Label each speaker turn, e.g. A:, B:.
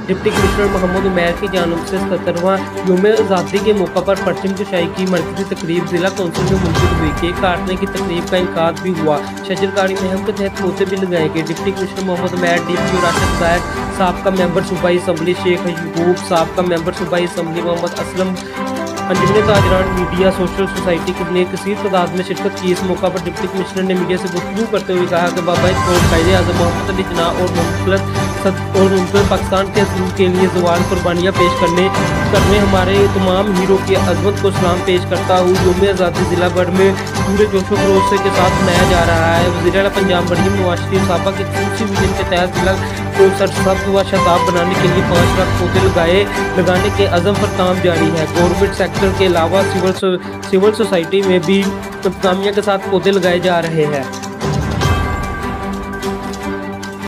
A: Deputy commissioner Mohammad Umair की जानिब से 77वां यौम आज़ादी के मौका पर परचम कुशाई की मरकज़ी तकरीब जिला कौंसिल में मुनक़िद हुई। केक काटने की तकरीब का इनकाद भी हुआ। शजरकारी मुहिम के तहत पौधे भी लगाए गए। Deputy commissioner Mohammad Umair, DPO Rashid Zahir, साबका मेंबर सूबाई असम्बली शेख यकूब, साबका मेंबर सूबाई असम्बली मोहम्मद असलम, अंजुमन ताजरान मीडिया सोशल सोसाइटी ने कसीर तादाद में शिरकत की। इस मौका पर डिप्टी कमिश्नर ने मीडिया से गुफ्तगू करते हुए कहा कि बाबा कायदे आज़म मोहम्मद अली जिन्नाह और मुल्क पाकिस्तान के अज़ीम के लिए ज़वाल कुर्बानियाँ पेश करने हमारे तमाम हीरो की अज़मत को सलाम पेश करता हूँ। यौम आज़ादी ज़िला भर में पूरे जोशो खरोश के साथ मनाया जा रहा है। वज़ीर आला पंजाब मरहूम नवाज शरीफ साहबा की दूसरी विजन के तहत जिला को सरसब्ज़ व शताब बनाने के लिए 5 लाख पौधे लगाने के अज़म पर काम जारी है। गवर्नमेंट सेक्टर के अलावा सिविल सोसाइटी में भी इंतज़ामिया के साथ पौधे लगाए जा रहे हैं।